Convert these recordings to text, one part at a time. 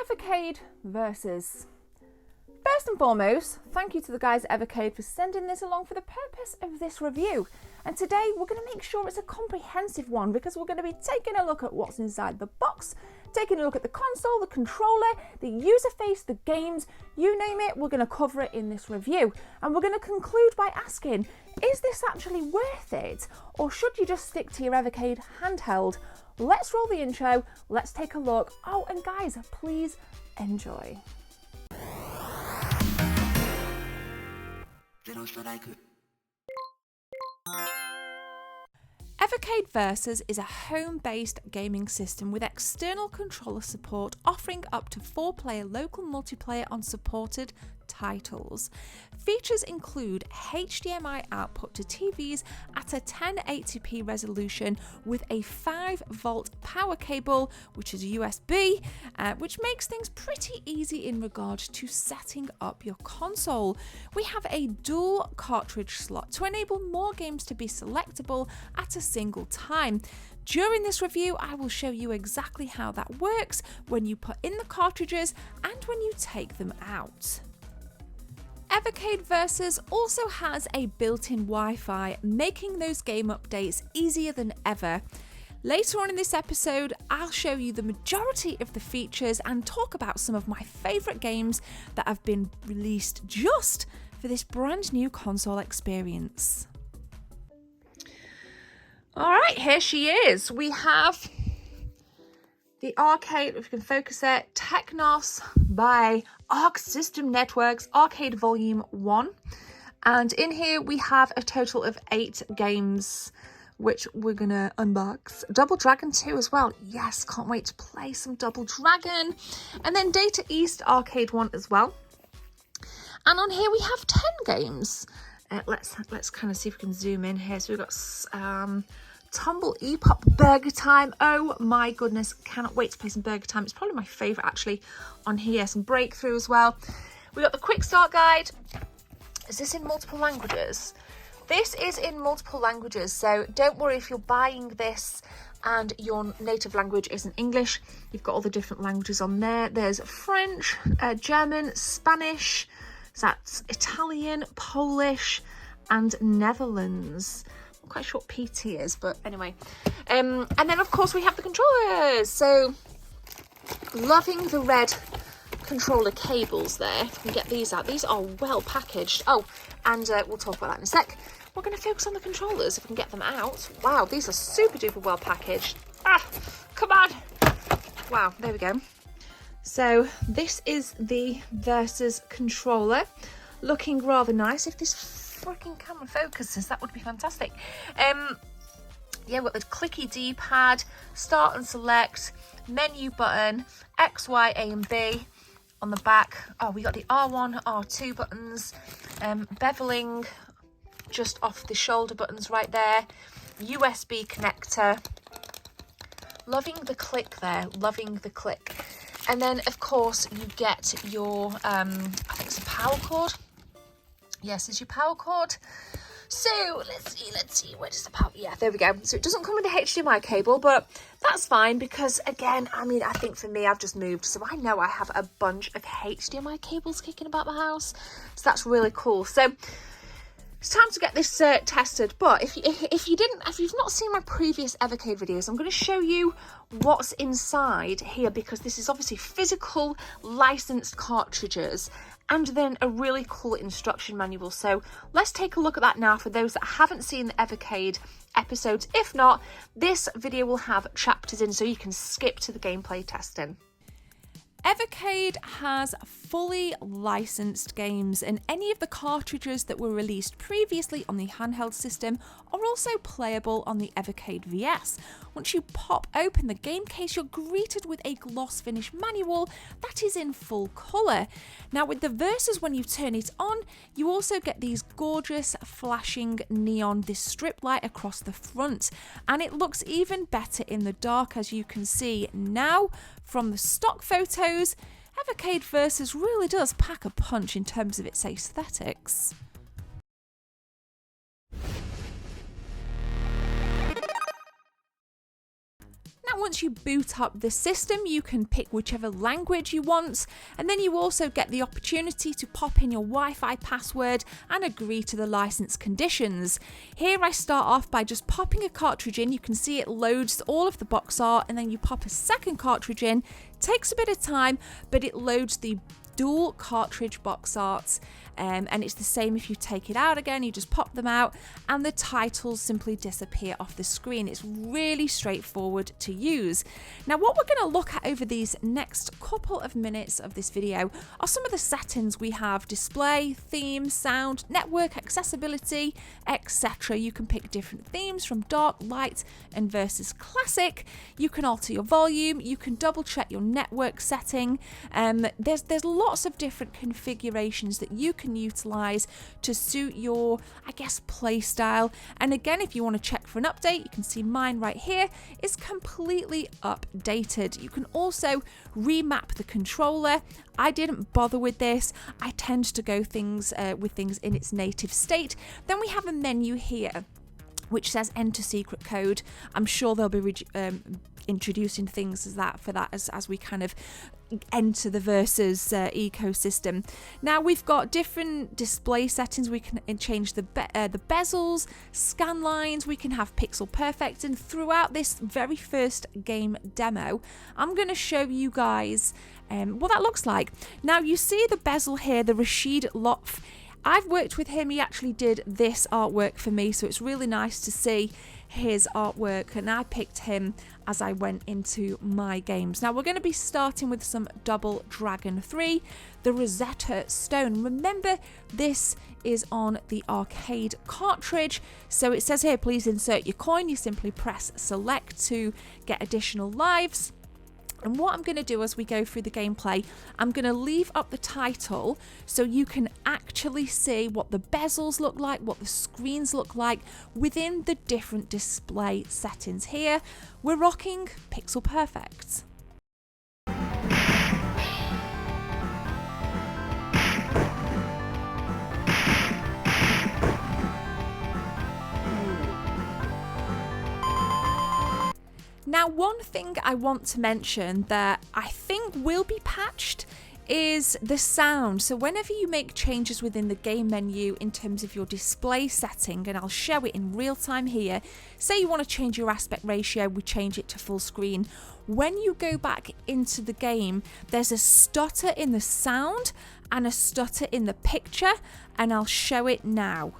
Evercade versus. First and foremost, thank you to the guys at Evercade for sending this along for the purpose of this review. And today we're going to make sure it's a comprehensive one because we're going to be taking a look at what's inside the box, taking a look at the console, the controller, the user face, the games, you name it, we're going to cover it in this review. And we're going to conclude by asking, is this actually worth it? Or should you just stick to your Evercade handheld? Let's roll the intro, let's take a look. Oh, and guys, please enjoy. Evercade Versus is a home-based gaming system with external controller support offering up to 4-player local multiplayer on supported titles. Features include HDMI output to TVs at a 1080p resolution with a 5-volt power cable, which is USB, which makes things pretty easy in regards to setting up your console. We have a dual cartridge slot to enable more games to be selectable at a single time. During this review, I will show you exactly how that works when you put in the cartridges and when you take them out. Evercade Versus also has a built-in Wi-Fi, making those game updates easier than ever. Later on in this episode, I'll show you the majority of the features and talk about some of my favourite games that have been released just for this brand new console experience. Alright, here she is. We have the arcade, if you can focus it, Technos by Arc System Networks, Arcade Volume 1. And in here we have a total of 8 games, which we're going to unbox. Double Dragon 2 as well. Yes, can't wait to play some Double Dragon. And then Data East Arcade 1 as well. And on here we have 10 games. Let's kind of see if we can zoom in here. So we've got Tumble E-Pop Burger Time. Oh my goodness, cannot wait to play some Burger Time. It's probably my favourite actually on here. Some Breakthrough as well. We got the Quick Start Guide. Is this in multiple languages? This is in multiple languages, so don't worry if you're buying this and your native language isn't English. You've got all the different languages on there. There's French, German, Spanish, so that's Italian, Polish and Netherlands. Quite sure what PT is, but anyway. And then of course we have the controllers. So loving the red controller cables there. If we can get these out, these are well packaged. Oh, and we'll talk about that in a sec. We're going to focus on the controllers if we can get them out. Wow, these are super duper well packaged. Ah, come on. Wow, there we go. So this is the Versus controller, looking rather nice. If this freaking camera focuses, that would be fantastic. Yeah, we've got the clicky D-pad, start and select, menu button, X, Y, A and B on the back. Oh, we got the R1, R2 buttons, beveling just off the shoulder buttons right there, USB connector. Loving the click there, loving the click. And then of course you get your I think it's a power cord. Yes, is your power cord. So let's see, where does the power, yeah, there we go. So it doesn't come with a HDMI cable, but that's fine because again, I mean, I think for me, I've just moved, so I know I have a bunch of HDMI cables kicking about the house. So that's really cool. So it's time to get this tested, but if you've not seen my previous Evercade videos, I'm going to show you what's inside here because this is obviously physical licensed cartridges and then a really cool instruction manual. So let's take a look at that now for those that haven't seen the Evercade episodes. If not, this video will have chapters in so you can skip to the gameplay testing. Evercade has fully licensed games, and any of the cartridges that were released previously on the handheld system are also playable on the Evercade VS. Once you pop open the game case, you're greeted with a gloss finish manual that is in full colour. Now with the Versus, when you turn it on, you also get these gorgeous flashing neon, this strip light across the front, and it looks even better in the dark, as you can see now from the stock photos. Evercade Versus really does pack a punch in terms of its aesthetics. Now once you boot up the system, you can pick whichever language you want, and then you also get the opportunity to pop in your Wi-Fi password and agree to the license conditions. Here I start off by just popping a cartridge in. You can see it loads all of the box art, and then you pop a second cartridge in. Takes a bit of time, but it loads the dual cartridge box art, and it's the same if you take it out again. You just pop them out and the titles simply disappear off the screen. It's really straightforward to use. Now what we're going to look at over these next couple of minutes of this video are some of the settings we have: display, theme, sound, network, accessibility, etc. You can pick different themes from dark, light and versus classic. You can alter your volume, you can double check your network setting. There's lots of different configurations that you can utilize to suit your, I guess, play style. And again, if you want to check for an update, you can see mine right here is completely updated. You can also remap the controller. I didn't bother with this. I tend to go with things in its native state. Then we have a menu here which says enter secret code. I'm sure they'll be introducing things as we kind of enter the Versus ecosystem. Now we've got different display settings. We can change the bezels, scan lines, we can have pixel perfect, and throughout this very first game demo I'm going to show you guys what that looks like. Now you see the bezel here, the Rashid Lotf. I've worked with him. He actually did this artwork for me, so it's really nice to see his artwork, and I picked him as I went into my games. Now we're going to be starting with some Double Dragon 3, the Rosetta Stone. Remember, this is on the arcade cartridge, so it says here please insert your coin. You simply press select to get additional lives. And what I'm going to do as we go through the gameplay, I'm going to leave up the title so you can actually see what the bezels look like, what the screens look like within the different display settings. Here, we're rocking Pixel Perfect. Now, one thing I want to mention that I think will be patched is the sound. So whenever you make changes within the game menu in terms of your display setting, and I'll show it in real time here, say you want to change your aspect ratio, we change it to full screen. When you go back into the game, there's a stutter in the sound and a stutter in the picture, and I'll show it now.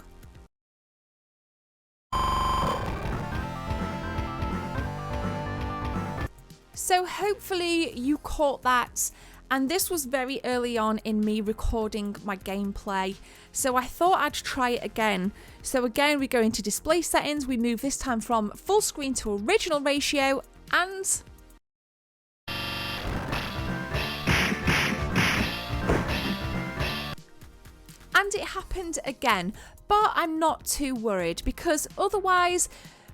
So hopefully you caught that, and this was very early on in me recording my gameplay, so I thought I'd try it again. So again, we go into display settings, we move this time from full screen to original ratio, and it happened again. But I'm not too worried, because otherwise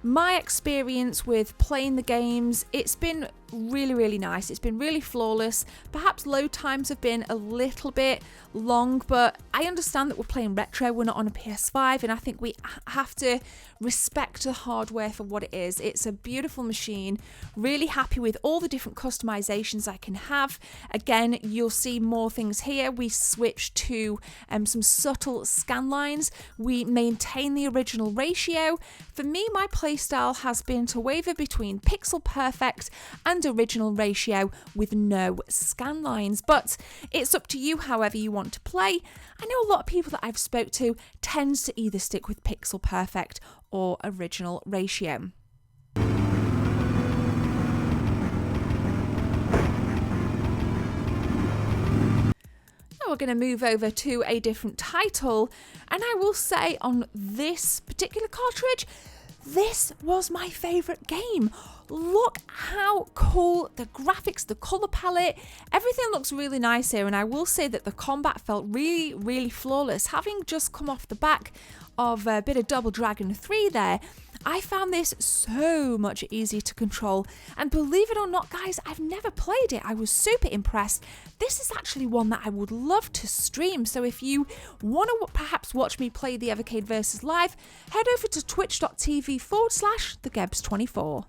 my experience with playing the games, it's been really nice. It's been really flawless. Perhaps load times have been a little bit long, but I understand that we're playing retro, we're not on a PS5, and I think we have to respect the hardware for what it is. It's a beautiful machine. Really happy with all the different customizations I can have. Again, you'll see more things here. We switched to some subtle scan lines. We maintain the original ratio. For me, my playstyle has been to waver between pixel perfect and original ratio with no scan lines, but it's up to you however you want to play. I know a lot of people that I've spoke to tends to either stick with pixel perfect or original ratio. Now we're going to move over to a different title, and I will say on this particular cartridge, this was my favourite game. Look how cool the graphics, the colour palette, everything looks really nice here, and I will say that the combat felt really flawless. Having just come off the back of a bit of Double Dragon 3 there, I found this so much easier to control, and believe it or not guys, I've never played it. I was super impressed. This is actually one that I would love to stream, so if you want to perhaps watch me play the Evercade Versus live, head over to twitch.tv/thegebs24.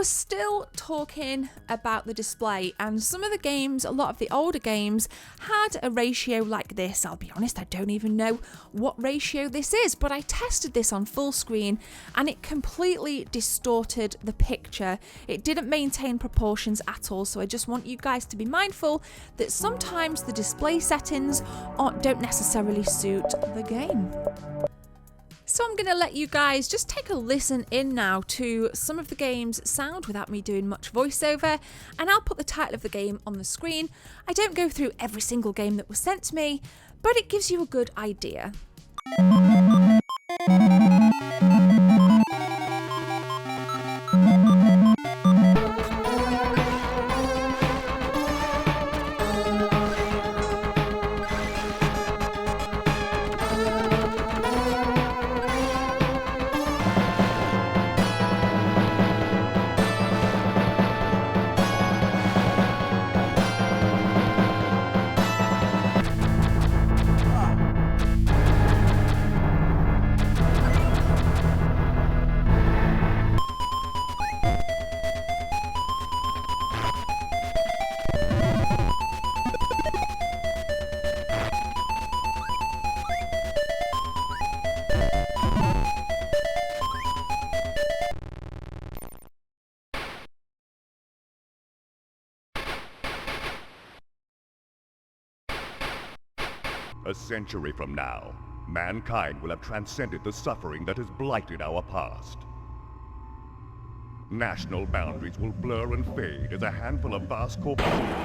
we're still talking about the display, and some of the games, a lot of the older games, had a ratio like this. I'll be honest, I don't even know what ratio this is, but I tested this on full screen and it completely distorted the picture. It didn't maintain proportions at all, so I just want you guys to be mindful that sometimes the display settings don't necessarily suit the game. So I'm going to let you guys just take a listen in now to some of the game's sound without me doing much voiceover, and I'll put the title of the game on the screen. I don't go through every single game that was sent to me, but it gives you a good idea. A century from now, mankind will have transcended the suffering that has blighted our past. National boundaries will blur and fade as a handful of vast corporations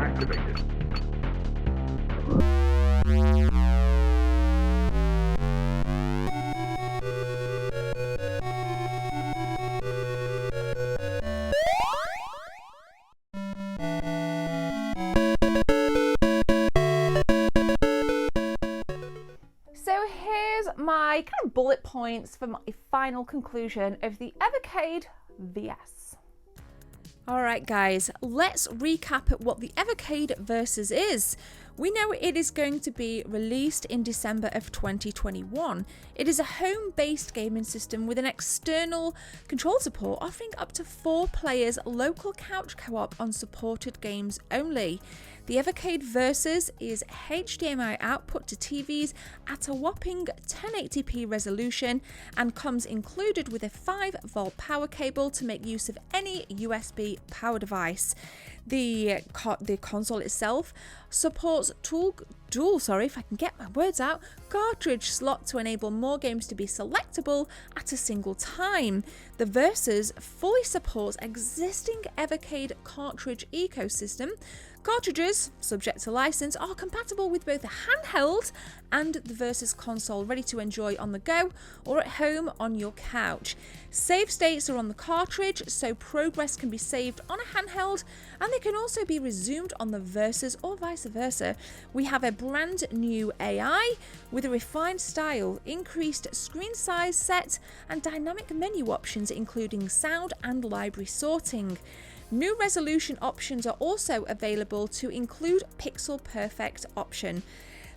activated. So here's my kind of bullet points for my final conclusion of the Evercade VS. Alright guys, let's recap at what the Evercade Versus is. We know it is going to be released in December of 2021. It is a home-based gaming system with an external control support offering up to 4 players local couch co-op on supported games only. The Evercade Versus is HDMI output to TVs at a whopping 1080p resolution and comes included with a 5-volt power cable to make use of any USB power device. The console itself supports cartridge slot to enable more games to be selectable at a single time. The Versus fully supports existing Evercade cartridge ecosystem. Cartridges, subject to license, are compatible with both the handheld and the Versus console, ready to enjoy on the go or at home on your couch. Save states are on the cartridge, so progress can be saved on a handheld and they can also be resumed on the Versus or vice versa. We have a brand new AI with a refined style, increased screen size set and dynamic menu options including sound and library sorting. New resolution options are also available to include Pixel Perfect option.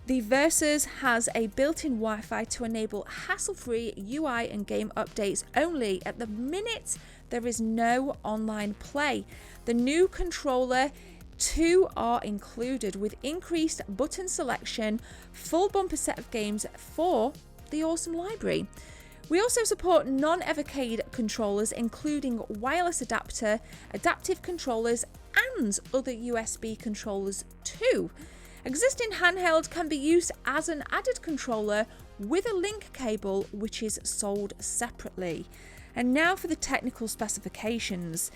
The Versus has a built-in Wi-Fi to enable hassle-free UI and game updates only. At the minute, there is no online play. The new controller 2 are included with increased button selection, full bumper set of games for the awesome library. We also support non-Evercade controllers including wireless adapter, adaptive controllers and other USB controllers too. Existing handheld can be used as an added controller with a link cable which is sold separately. And now for the technical specifications.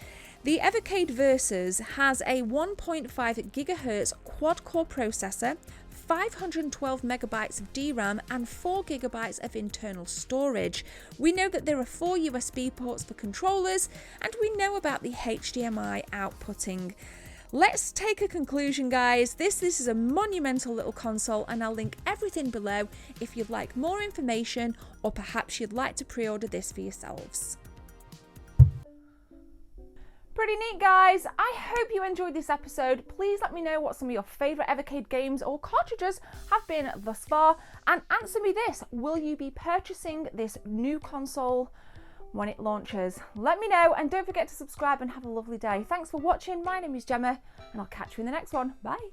The Evercade Versus has a 1.5 GHz quad-core processor, 512 megabytes of DRAM and 4 gigabytes of internal storage. We know that there are 4 USB ports for controllers and we know about the HDMI outputting. Let's take a conclusion, guys. This is a monumental little console, and I'll link everything below if you'd like more information, or perhaps you'd like to pre-order this for yourselves. Pretty neat, guys. I hope you enjoyed this episode. Please let me know what some of your favourite Evercade games or cartridges have been thus far, and answer me this: will you be purchasing this new console when it launches? Let me know, and don't forget to subscribe, and have a lovely day. Thanks for watching. My name is Gemma, and I'll catch you in the next one. Bye.